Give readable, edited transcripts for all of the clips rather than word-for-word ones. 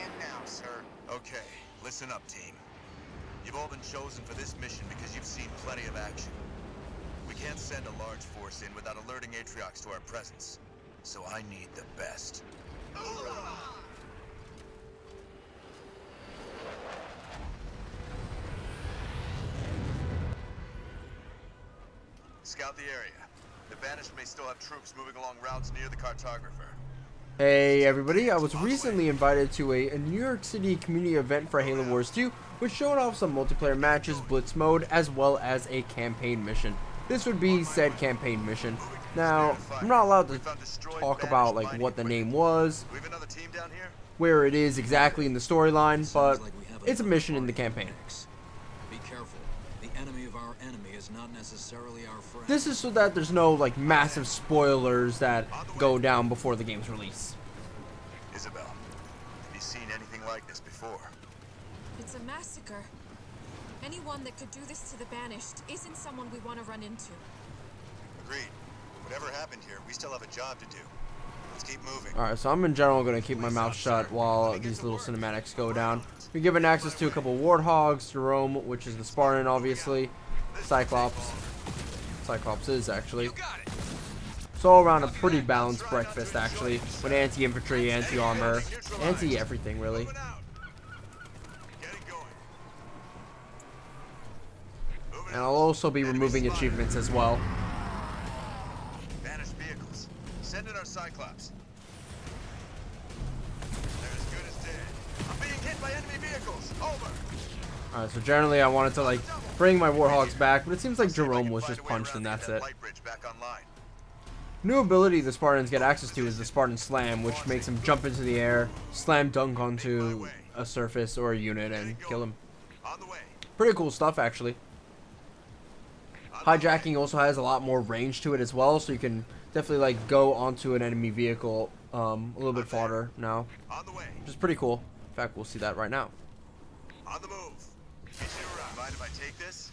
in now, sir. Okay, listen up, team. You've all been chosen for this mission because you've seen plenty of action. We can't send a large force in without alerting Atriox to our presence. So I need the best. Hoorah! Scout the area. The Banished may still have troops moving along routes near the cartographer. Hey everybody, I was recently invited to a New York City community event for Halo Wars 2, which showed off some multiplayer matches, blitz mode, as well as a campaign mission. This would be said campaign mission. Now, I'm not allowed to talk about like what the name was, where it is exactly in the storyline, but it's a mission in the campaign. Be careful. The enemy of our enemy is not necessarily our friend. This is so that there's no like massive spoilers that go down before the game's release. Isabel, have you seen anything like this before? It's a massacre. Anyone that could do this to the Banished isn't someone we want to run into. Agreed. Whatever happened here, we still have a job to do. Let's keep moving. Alright, so I'm in general going to keep my mouth shut while these little cinematics go down. We're given access to a couple Warthogs, Jerome, which is the Spartan, obviously, Cyclops. Cyclops is, actually. So all around a pretty balanced breakfast, actually, with anti-infantry, anti-armor, anti-everything, really. And I'll also be removing achievements as well. Banished vehicles. Send in our Cyclops. They're as good as dead. I'm being hit by enemy vehicles. Over. Alright, so generally I wanted to like bring my Warthogs back, but it seems like Jerome was just punched and that's it. New ability the Spartans get access to is the Spartan Slam, which makes them jump into the air, slam dunk onto a surface or a unit and kill them. Pretty cool stuff, actually. Hijacking also has a lot more range to it as well, so you can definitely like go onto an enemy vehicle a little bit farther now, which is pretty cool. In fact, we'll see that right now. On the move. Mind if I take this?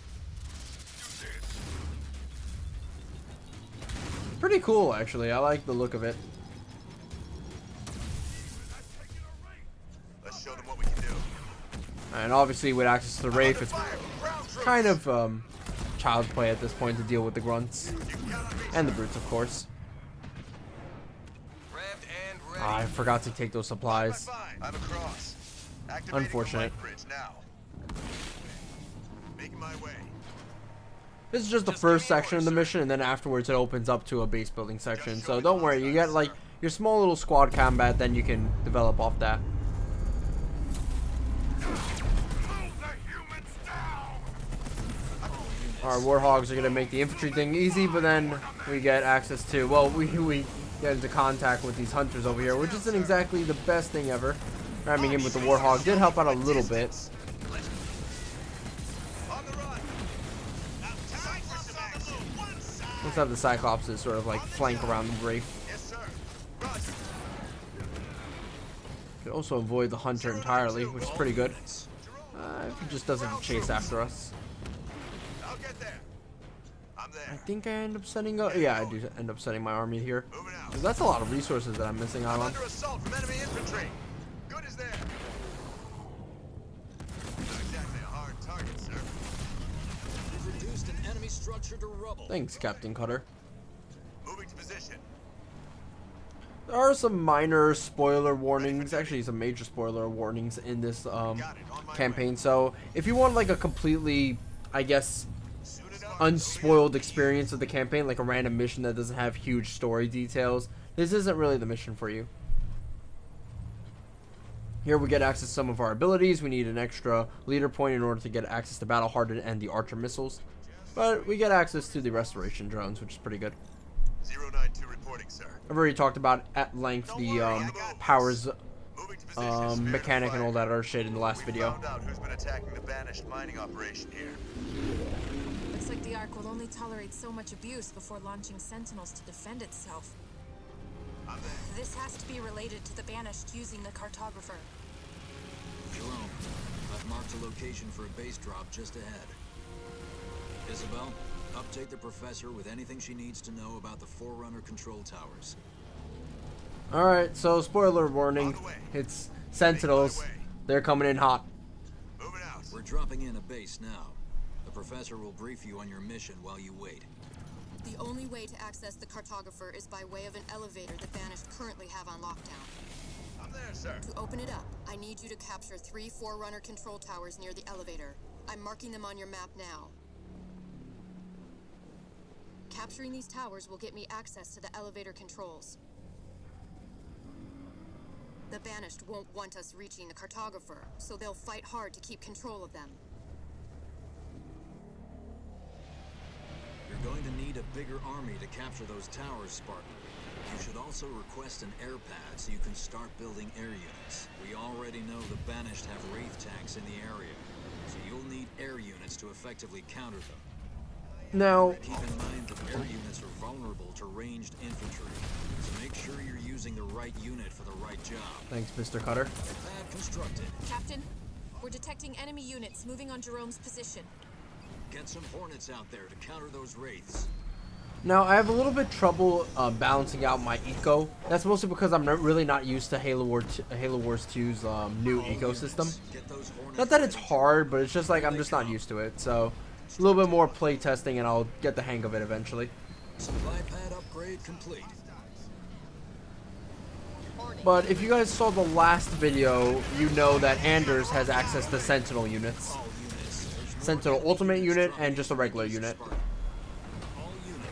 Pretty cool, actually. I like the look of it. Let's show them what we can do. And obviously, with access to the Wraith, it's kind of child's play at this point to deal with the grunts and the brutes, of course. I forgot to take those supplies. Unfortunate. This is just the first section of the mission, and then afterwards it opens up to a base building section. So don't worry, you get like your small little squad combat, then you can develop off that. Our Warthogs are gonna make the infantry thing easy, but then we get access to, well, we get into contact with these hunters over here, which isn't exactly the best thing ever. Ramming in with the Warthog did help out a little bit. Let's have the Cyclopses sort of like flank around the Wraith. Could also avoid the Hunter entirely, which is pretty good. If he just doesn't chase after us. I think I end up setting up. Yeah, I do end up setting my army here. So that's a lot of resources that I'm missing out on. Thanks, Captain Cutter. Moving to position. There are some minor spoiler warnings, actually some major spoiler warnings in this campaign. So if you want like a completely, I guess, unspoiled experience of the campaign, like a random mission that doesn't have huge story details, this isn't really the mission for you. Here we get access to some of our abilities. We need an extra leader point in order to get access to Battle Hardened and the Archer missiles. But we get access to the restoration drones, which is pretty good. 092 reporting, sir. I've already talked about at length the powers mechanic and all that other shit in the last video. Found out who's been attacking the Banished mining operation here. Looks like the Ark will only tolerate so much abuse before launching Sentinels to defend itself. This has to be related to the Banished using the cartographer. Jerome, I've marked a location for a base drop just ahead. Isabel, update the professor with anything she needs to know about the Forerunner control towers. Alright, so spoiler warning. It's Sentinels, they're coming in hot. Moving out. We're dropping in a base now. The professor will brief you on your mission while you wait. The only way to access the cartographer is by way of an elevator the Banished currently have on lockdown. I'm there, sir. To open it up, I need you to capture 3 Forerunner control towers near the elevator. I'm marking them on your map now. Capturing these towers will get me access to the elevator controls. The Banished won't want us reaching the cartographer, so they'll fight hard to keep control of them. You're going to need a bigger army to capture those towers, Spartan. You should also request an air pad so you can start building air units. We already know the Banished have Wraith tanks in the area, so you'll need air units to effectively counter them. Now, Keep in mind that air units are vulnerable to ranged infantry, so make sure you're using the right unit for the right job. thanks, Mr. Cutter. Pad constructed. Captain, we're detecting enemy units moving on Jerome's position. Get some Hornets out there to counter those Wraiths. Now, I have a little bit trouble balancing out my eco. That's mostly because I'm really not used to Halo Wars 2's new ecosystem. Not that it's hard, but it's just like I'm just not used to it. So, a little bit more play testing and I'll get the hang of it eventually. Supply pad upgrade complete. But if you guys saw the last video, you know that Anders has access to Sentinel units. Sentinel Ultimate unit and just a regular unit.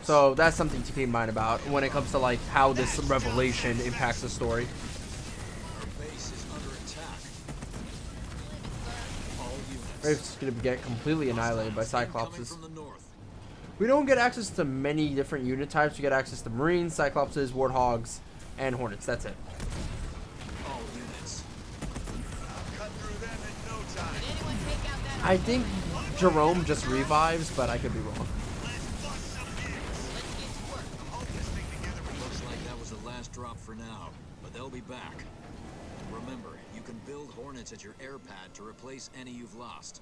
So that's something to keep in mind about when it comes to like how this revelation impacts the story. Our base is under attack. All units. It's gonna get completely annihilated by Coming Cyclopses. from the north. We don't get access to many different unit types. We get access to Marines, Cyclopses, Warthogs, and Hornets. That's it. All units. Cut through them in no time. I think Jerome just revives, but I could be wrong. Looks like that was the last drop for now, but they'll be back. Remember, you can build Hornets at your air pad to replace any you've lost.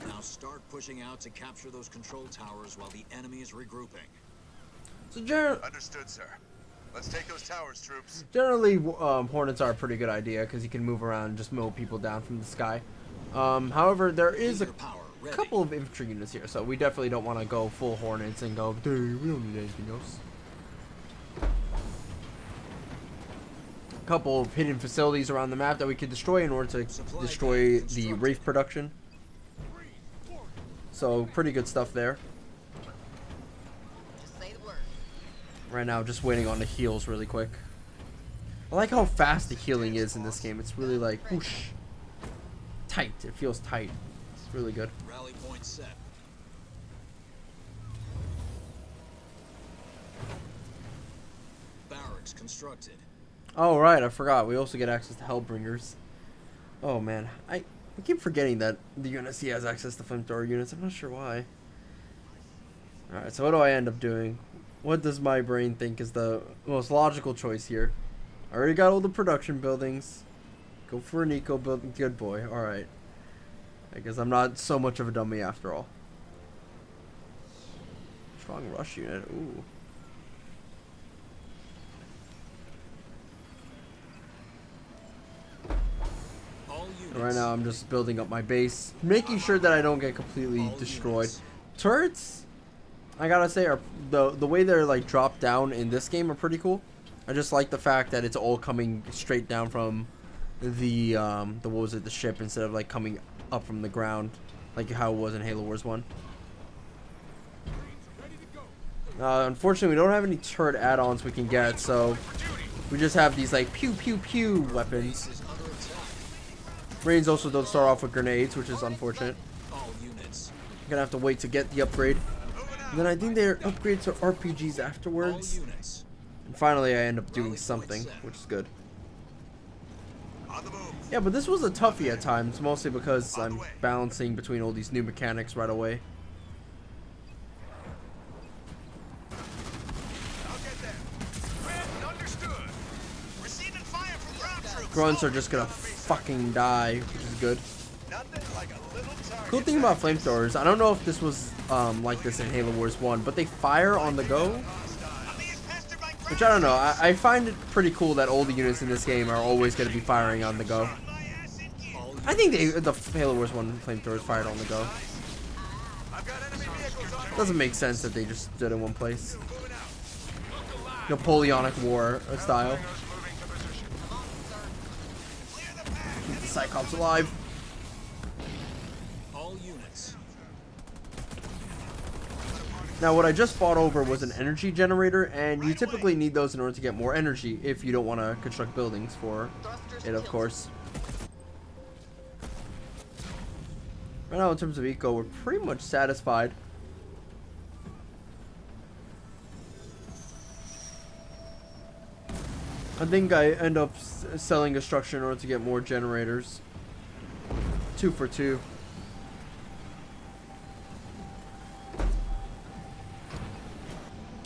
Now start pushing out to capture those control towers while the enemy is regrouping. So Understood, sir. Let's take those towers, troops. generally, Hornets are a pretty good idea because you can move around and just mow people down from the sky. However, there is a Leader power ready. couple of infantry units here, so we definitely don't want to go full Hornets and go, dude, we don't need anything else. A couple of hidden facilities around the map that we could destroy in order to destroy the Wraith production. So, pretty good stuff there. Just say the word. Right now, just waiting on the heals really quick. I like how fast the healing is in this game. It's really like, whoosh. Tight. It feels tight. It's really good. Rally point set. Barracks constructed. Oh, right. I forgot. We also get access to Hellbringers. Oh, man. I keep forgetting that the UNSC has access to flamethrower units. I'm not sure why. Alright, so what do I end up doing? What does my brain think is the most logical choice here? I already got all the production buildings. Go for an eco building. Good boy. Alright. I guess I'm not so much of a dummy after all. Strong rush unit. Ooh. All units. Right now I'm just building up my base, making sure that I don't get completely destroyed. Turrets, I gotta say, are the way they're like dropped down in this game are pretty cool. I just like the fact that it's all coming straight down from the what was it, the ship, instead of like coming up from the ground like how it was in Halo Wars 1. Unfortunately, we don't have any turret add-ons we can get, so we just have these like pew pew pew weapons. Is under attack. Marines also don't start off with grenades, which is unfortunate. All units. I'm gonna have to wait to get the upgrade. And then I think they're upgrades to RPGs All afterwards. units. And finally I end up doing something, which is good. On the move. Yeah, but this was a toughie at times, mostly because I'm balancing between all these new mechanics right away. I'll get there. Read and understood. Receiving fire from ground troops. Grunts are just gonna fucking die, which is good. Nothing like a little target. Cool thing about flamethrowers, I don't know if this was like this in Halo Wars 1, but they fire on the go. I'm being pestered by Which I don't know. I find it pretty cool that all the units in this game are always going to be firing on the go. I think the Halo Wars 1 flamethrowers fired on the go. Doesn't make sense that they just stood in one place. Napoleonic War style. Keep the Cyclops alive. All units. Now what I just fought over was an energy generator, and you typically need those in order to get more energy if you don't want to construct buildings for it, of course. Right now in terms of eco, we're pretty much satisfied. I think I end up selling a structure in order to get more generators. 2 for 2.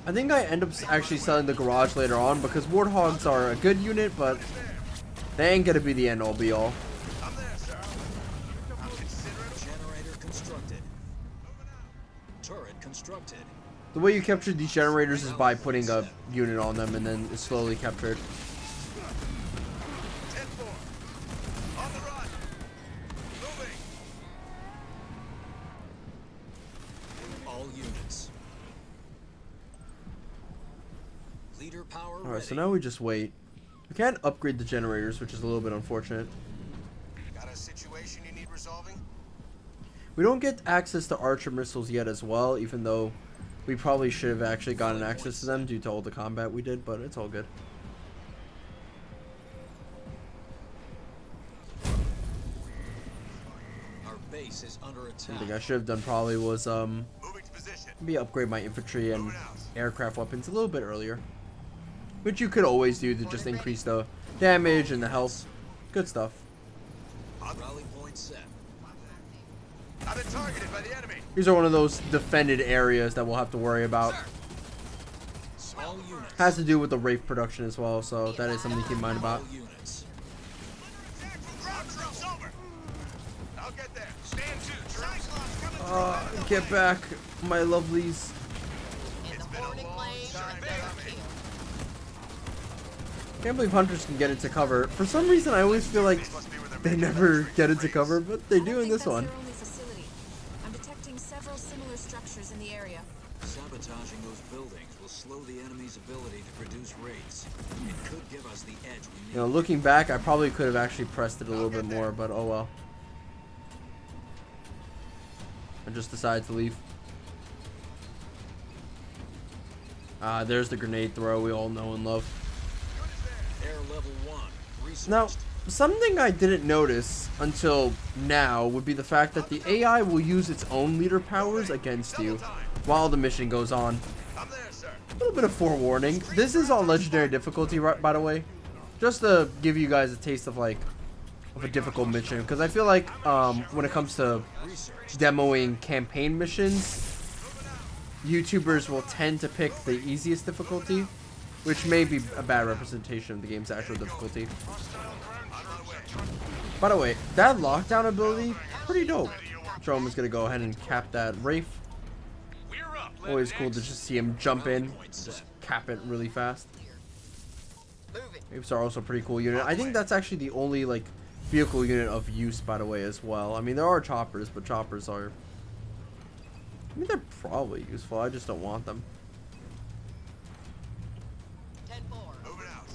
I think I end up actually selling the garage later on because Warthogs are a good unit, but they ain't gonna be the end all be all. Generator constructed. Turret constructed. The way you capture these generators is by putting a unit on them and then it's slowly captured. All units. Leader power. Alright, so now we just wait. We can't upgrade the generators, which is a little bit unfortunate. Got a situation you need resolving? We don't get access to Archer missiles yet as well, even though we probably should have actually gotten access to them due to all the combat we did, but it's all good. Our base is under attack. Something I should have done probably was maybe upgrade my infantry and aircraft weapons a little bit earlier. Which you could always do to just increase the damage and the health. Good stuff. Rally point set. I've been targeted by the enemy. These are one of those defended areas that we'll have to worry about. All units. Has to do with the Wraith production as well, so that is something to keep in mind about. All units. I'll get there. Stand to. Get back, my lovelies. It's been a long time coming. Can't believe hunters can get into cover. For some reason, I always feel like they never get into cover, but they do in this one. I'm detecting several similar structures in the area. Sabotaging those buildings will slow the enemy's ability to produce raids. It could give us the edge we need. You know, looking back, I probably could have actually pressed it a little bit more, but oh well. I just decided to leave. There's the grenade throw we all know and love. Air level 1. Researched. Now, something I didn't notice until now would be the fact that the AI will use its own leader powers against you while the mission goes on. A little bit of forewarning. This is on legendary difficulty, by the way, just to give you guys a taste of a difficult mission, because I feel like when it comes to demoing campaign missions, YouTubers will tend to pick the easiest difficulty, which may be a bad representation of the game's actual difficulty. By the way, that lockdown ability, pretty dope. Jerome is going to go ahead and cap that Wraith. Always cool to just see him jump in, just cap it really fast. Wraiths are also a pretty cool unit. I think that's actually the only vehicle unit of use, by the way, as well. I mean, there are choppers, but choppers are... I mean, they're probably useful. I just don't want them. Moving out.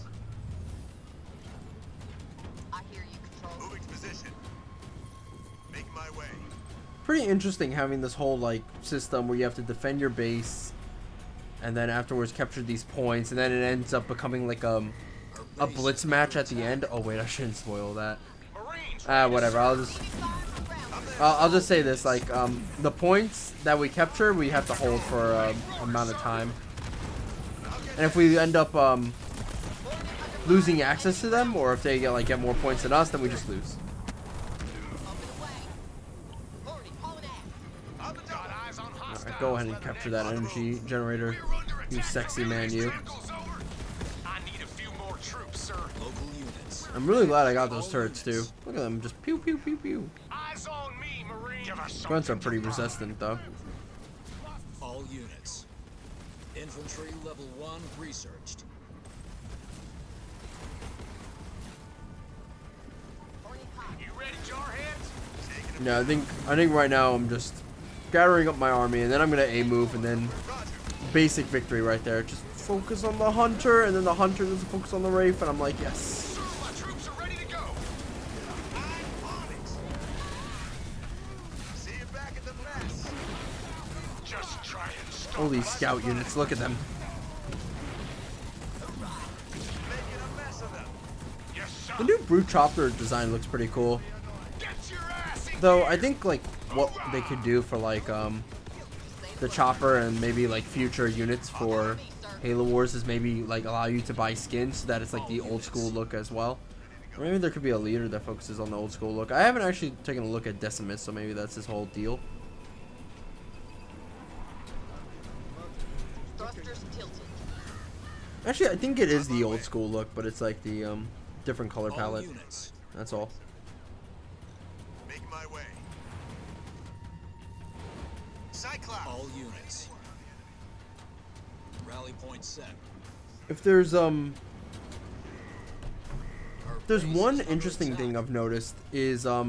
I hear you, Control. Moving to position. Make my way. Pretty interesting having this whole system where you have to defend your base and then afterwards capture these points, and then it ends up becoming a blitz match at the end. Oh wait, I shouldn't spoil that. Whatever. I'll just say this: the points that we capture, we have to hold for a amount of time, and if we end up losing access to them, or if they get more points than us, then we just lose. Alright, go ahead and capture that energy generator, you sexy man, you. I'm really glad I got those turrets too. Look at them, just pew pew pew pew. Grunts are pretty resistant though. All units. Infantry level 1 researched. Yeah, I think right now I'm just gathering up my army, and then I'm gonna A move, and then basic victory right there. Just focus on the hunter, and then the hunter doesn't focus on the Wraith, and I'm like, yes. My troops are ready to go. See you back at the mess. Just try and stop All these us. scout units, look at them. Making a mess of them. Yes, sir. The new brute chopper design looks pretty cool. Get your ass in Though here. I think like what they could do for like the chopper and maybe like future units for Halo Wars is maybe like allow you to buy skins so that it's like the old school look as well. Or maybe there could be a leader that focuses on the old school look. I haven't actually taken a look at Decimus, so maybe that's his whole deal. Thrusters tilted. Actually, I think it is the old school look, but it's like the different color All palette. units. That's all. Make my way. Cyclops. All units. Rally point set. If there's Our there's base one is under interesting attack. thing I've noticed is All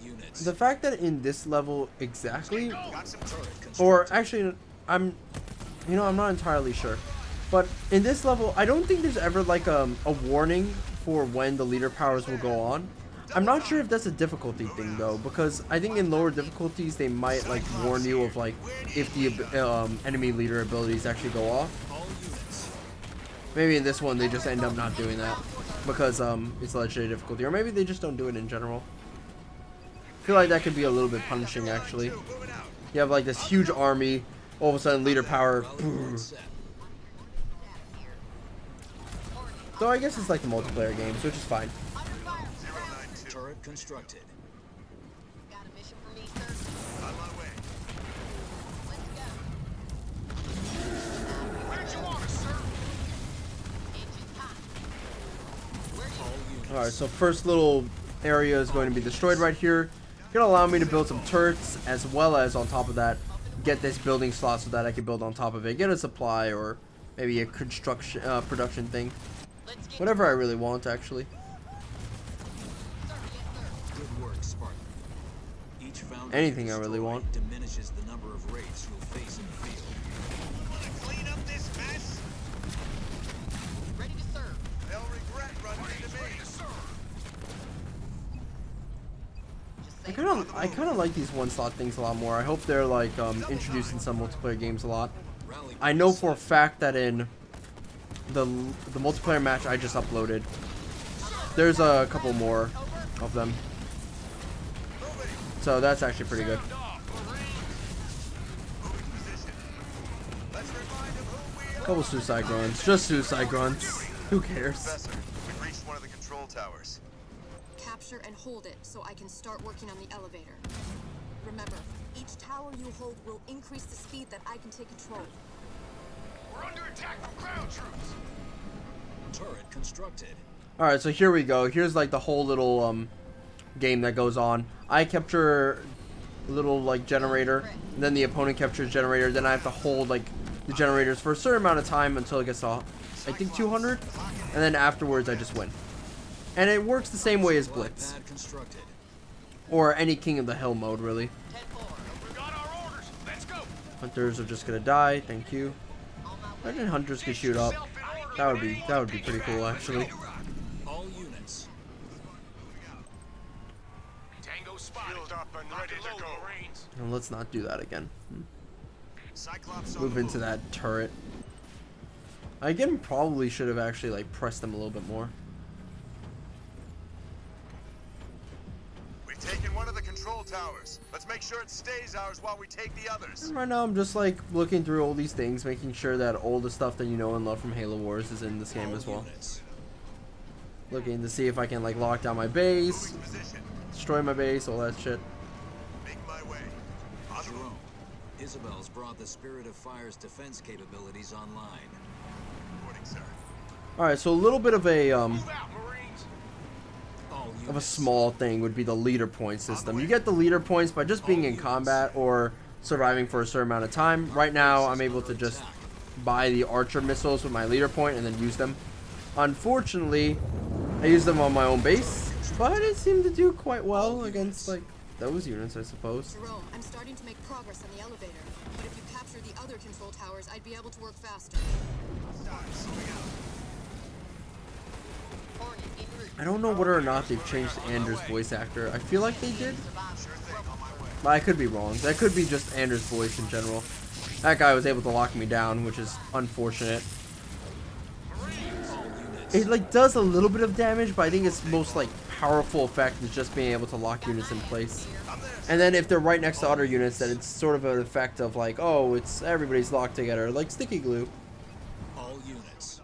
units. the fact that in this level exactly, Got some turret. or actually I'm not entirely sure, but in this level I don't think there's ever like a warning for when the leader powers will go on. I'm not sure if that's a difficulty thing though, because I think in lower difficulties they might like warn you of like if the enemy leader abilities actually go off. All units. Maybe in this one they just end up not doing that because it's legendary difficulty, or maybe they just don't do it in general. I feel like that could be a little bit punishing actually. You have like this huge army, all of a sudden leader power. Rally point set. Though I guess it's like the multiplayer games, which is fine. Turret constructed. Got a mission for me, sir? On my way. Let's go. Where'd you want us, sir? Engine hot. All units. Alright, so first little area is going to be destroyed right here. Gonna allow me to build some turrets, as well as on top of that, get this building slot so that I can build on top of it. Get a supply or maybe a construction production thing. Let's get Whatever I really want actually. Good work, Spartan. Each foundry Anything you I really destroy want. diminishes the number of wraiths you'll face in the field. Wanna clean up this mess? ready to serve. They'll regret running into me. Just I say kind of like these one slot things a lot more. I hope they're like introduced in some multiplayer games a lot. Rally I know for a fact that in the multiplayer match I just uploaded, there's a couple more of them. So that's actually pretty good. Let's remind them who we are. Couple suicide grunts, just suicide grunts. Who cares? Professor, we've reached one of the control towers. Capture and hold it so I can start working on the elevator. Remember, each tower you hold will increase the speed that I can take control. We're under attack from ground troops. turret constructed. Alright, so here we go. Here's like the whole little game that goes on. I capture a little like generator, and then the opponent captures generator, then I have to hold like the generators for a certain amount of time until it gets to I think 200, and then afterwards I just win. And it works the same way as Blitz, Pad constructed. or any King of the Hill mode really. 10-4. We got our orders. Let's go. Hunters are just gonna die, thank you. Imagine hunters could shoot up. That would be pretty cool actually. All units. Tango spotted. Up and ready to go. Marines. And let's not do that again. Cyclops on Move the into move. that turret. I again probably should have actually like pressed them a little bit more. We've taken one of the control towers. Let's make sure it stays ours while we take the others. And right now I'm just like looking through all these things, making sure that all the stuff that you know and love from Halo Wars is in this game All as well. units. Looking to see if I can like lock down my base, Moving position. destroy my base, all that shit. Make my way. On the move. Jerome. Isabel's brought the Spirit of Fire's defense capabilities online. Reporting, sir. Alright, so a little bit of a Move out, Marines. All units. of a small thing would be the leader point system. You get the leader points by just being in combat or surviving for a certain amount of time. Right now I'm able to just buy the archer missiles with my leader point and then use them. Unfortunately, I use them on my own base, but it seemed to do quite well against like those units, I suppose. Jerome, I'm starting to make progress on the elevator, but if you capture the other control towers, I'd be able to work faster. Hornet en route. I don't know whether or not they've changed Anders' voice actor. I feel like they did, but I could be wrong. That could be just Anders' voice in general. That guy was able to lock me down, which is unfortunate. It like does a little bit of damage, but I think its most like powerful effect is just being able to lock units in place. And then if they're right next to other units, then it's sort of an effect of like, oh, it's everybody's locked together, like sticky glue. All units.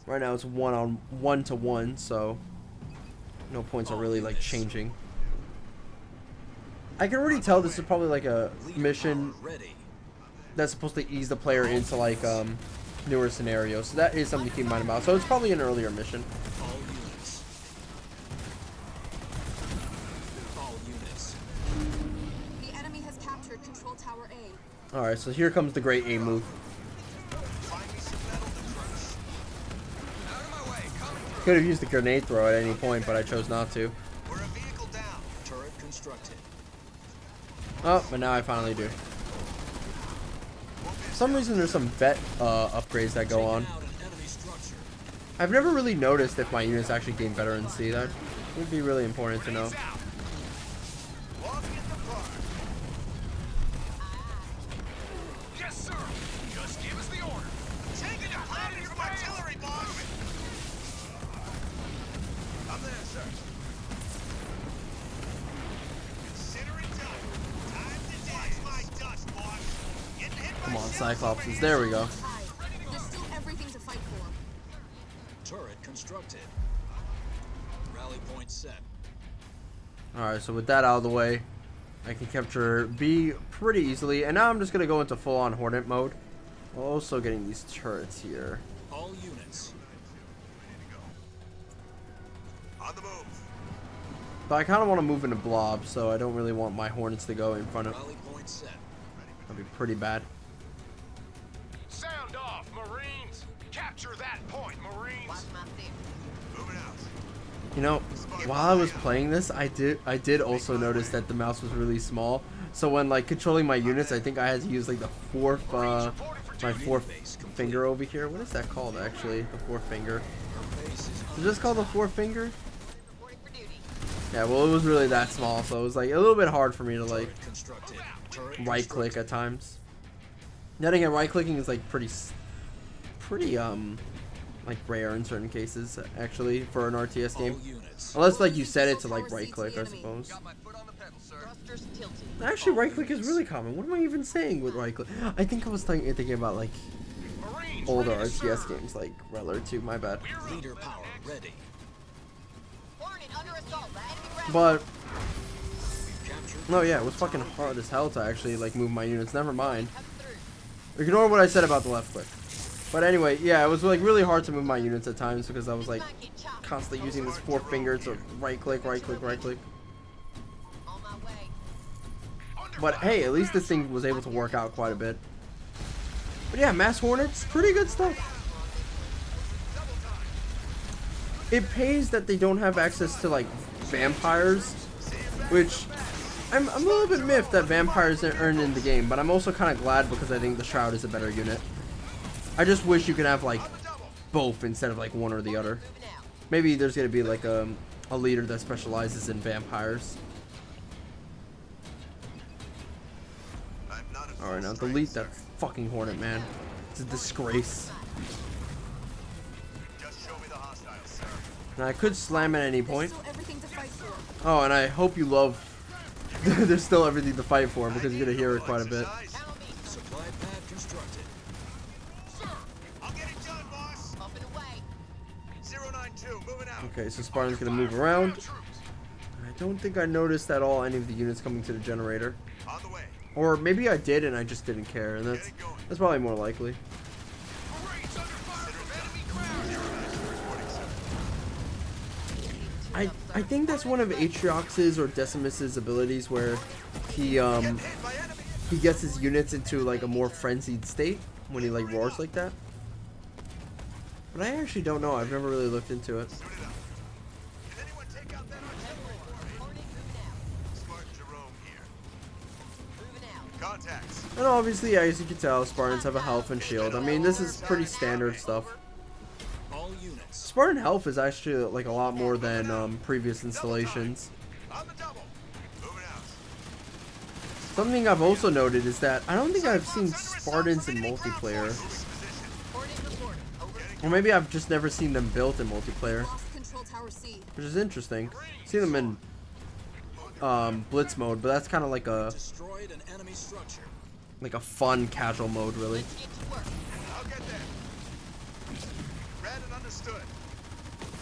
Right now it's 1-to-1, so no points are really like changing. I can already tell this is probably like a mission Ready. that's supposed to ease the player into like newer scenarios, so that is something to keep in mind about. So it's probably an earlier mission. All units. All units. The enemy has captured Control Tower A. Alright, so here comes the great A move. Could have used the grenade throw at any point, but I chose not to. We're a vehicle down. Turret constructed. Oh, but now I finally do. For some reason there's some vet upgrades that go on. Out an enemy structure. I've never really noticed if my units actually gain veterancy. That would be really important to know. Walking in the park. Yes, sir. Just give us the order. Taking a planning from artillery, boss. I'm there, sir. Consider it done. Time to dance my dust, boss. Getting hit by Come on, shells Cyclopses. over There here. we go. There's still everything to fight for. Turret constructed. Rally point set. Alright, so with that out of the way, I can capture B pretty easily. And now I'm just going to go into full-on Hornet mode. While also getting these turrets here. All units. On the move. But I kind of want to move into blob, so I don't really want my Hornets to go in front of... Rally point set. That'd be pretty bad. Sound off, Marines. Capture that point, Marines. Watch my six. Moving out. You know, while I was playing this, I did also notice that the mouse was really small. So when like controlling my units, I think I had to use like the fourth, my fourth finger over here. What is that called actually? The fourth finger. Our base is Is this called the fourth finger? Reporting for duty. Yeah, well it was really that small, so it was like a little bit hard for me to like turret constructed. Turret right click at times. Then again, right clicking is like pretty like rare in certain cases actually for an RTS game. All units. Unless like you set it to like right click, I suppose. Thrusters tilted. Actually, right click is really common. What am I even saying with right click? I think I was thinking about like Marines, older ready to RTS serve. games like Reller 2, my bad. Leader power ready. Hornet under assault. Enemy ground. But Captured. no, yeah, it was fucking hard as hell to actually like move my units. Never mind. Coming through. Ignore what I said about the left click. But anyway, yeah, it was like really hard to move my units at times because I was like Might get chopped. constantly using this fourth finger to right click, right click, right click. On my way. But hey, at least this thing was able to work out quite a bit. But yeah, Mass Hornets, pretty good stuff. It pays that they don't have access to like vampires, which I'm a little bit miffed that vampires aren't in the game, but I'm also kind of glad because I think the Shroud is a better unit. I just wish you could have like both instead of like one or the other. Moving out. Maybe there's gonna be like a leader that specializes in vampires. I'm not at Alright, full now strength, delete sir. that fucking Hornet, man. It's a disgrace. Just show me the hostiles, sir. Now I could slam at any There's point. still everything to fight for. Oh, and I hope you love there's still everything to fight for because you're gonna hear it quite a bit. Exercise. Count on me. Supply pad constructed. Sir. I'll get it done, boss. Up and away. 092, moving out. Okay, so Spartan's gonna move around. I don't think I noticed at all any of the units coming to the generator. On the way. Or maybe I did and I just didn't care, and that's probably more likely. Marines under fire from enemy ground. I think that's one of Atriox's or Decimus's abilities where he gets his units into like a more frenzied state when he like roars like that. But I actually don't know. I've never really looked into it. Suit it up. Can anyone take out that artillery? Contacts. And obviously, as you can tell, Spartans have a health and shield. I mean, this is pretty standard stuff. All units. Spartan health is actually like a lot more than previous installations. On the double. Moving out. Something I've also noted is that I don't think I've seen Spartans in multiplayer. Moving position. Hornet reporting. Over. Or maybe I've just never seen them built in multiplayer, Lost control tower C. which is interesting. See them in blitz mode, but that's kind of like a Destroyed an enemy structure. fun casual mode, really. Let's get to work. I'll get there. Read and understood.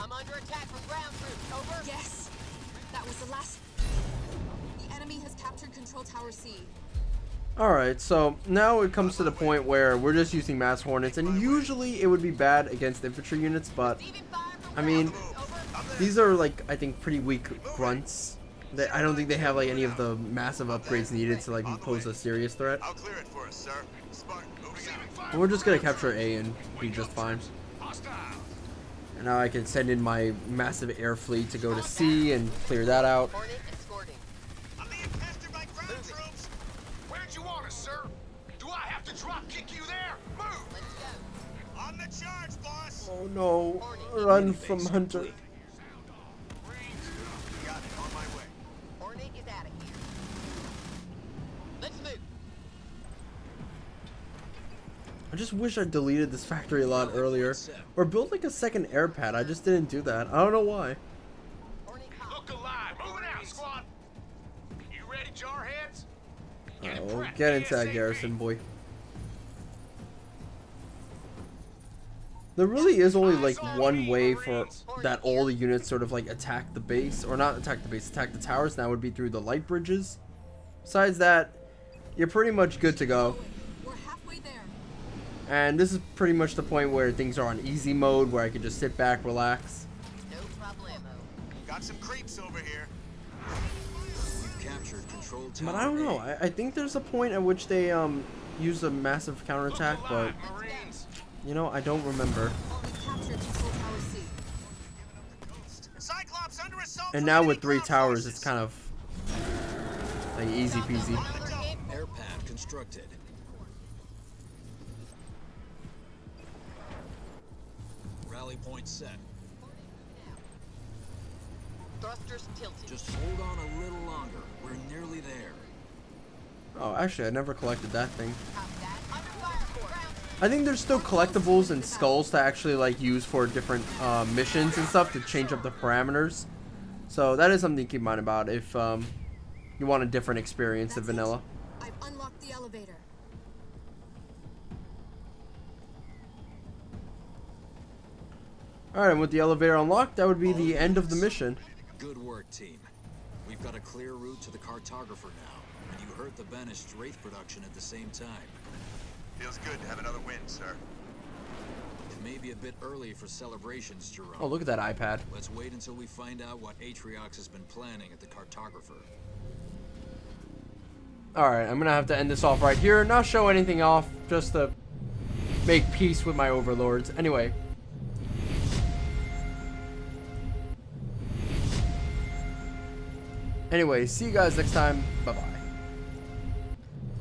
I'm under attack from ground troops. Over. Yes! That was the last. The enemy has captured control tower C. Alright, so now it comes to the point where we're just using mass hornets, and usually it would be bad against infantry units, but Receiving fire from I mean, ground troops. Over. these are like, I think, pretty weak grunts. I don't think they have like any of the massive upgrades needed to like pose a serious threat. I'll clear it for us, sir. Spartan, moving out. And we're just gonna capture A and be just fine. Hostile. And now I can send in my massive air fleet to go to C and clear that out. Hornet escorting. I'm being pestered by ground troops. Where'd you want us, sir? Do I have to drop kick you there? Move! Let's go. On the charge, boss. Oh no, run from Hunter. Got it. On my way. Hornet is out of here. Let's move. I just wish I deleted this factory a lot earlier. Or built like a second air pad. I just didn't do that. I don't know why. Hornet com. Look alive. Moving out, squad. You ready, jarheads? We'll get into that garrison, boy. There really is only like one way for that all the units sort of like attack the base, or not attack the base, attack the towers, and that would be through the light bridges. Besides that, you're pretty much good to go. We're halfway there. And this is pretty much the point where things are on easy mode, where I can just sit back, relax. No problemo. Got some creeps over here. We've captured control tower. But I don't know. A. I think there's a point at which they use a massive counterattack, but Marines. you know, I don't remember. We've captured control tower C. Cyclops under assault. And from now enemy with 3 ground towers, forces. it's kind of like easy peasy. Air pad constructed. Rally point set. Thrusters tilted. Just hold on a little longer. We're nearly there. Oh, actually, I never collected that thing. Copy that. Under fire from ground troops. I think there's still collectibles and skulls to actually like use for different missions and stuff to change up the parameters. So that is something to keep in mind about if you want a different experience than That's it. vanilla. I've unlocked the elevator. Alright, and with the elevator unlocked, that would be the end of the mission. Good work, team. We've got a clear route to the cartographer now, and you heard the banished Wraith production at the same time. Feels good to have another win, sir. It may be a bit early for celebrations, Jerome. Oh, look at that iPad. Let's wait until we find out what Atriox has been planning at the cartographer. Alright, I'm gonna have to end this off right here. Not show anything off, just to make peace with my overlords. Anyway. Anyway, see you guys next time. Bye-bye.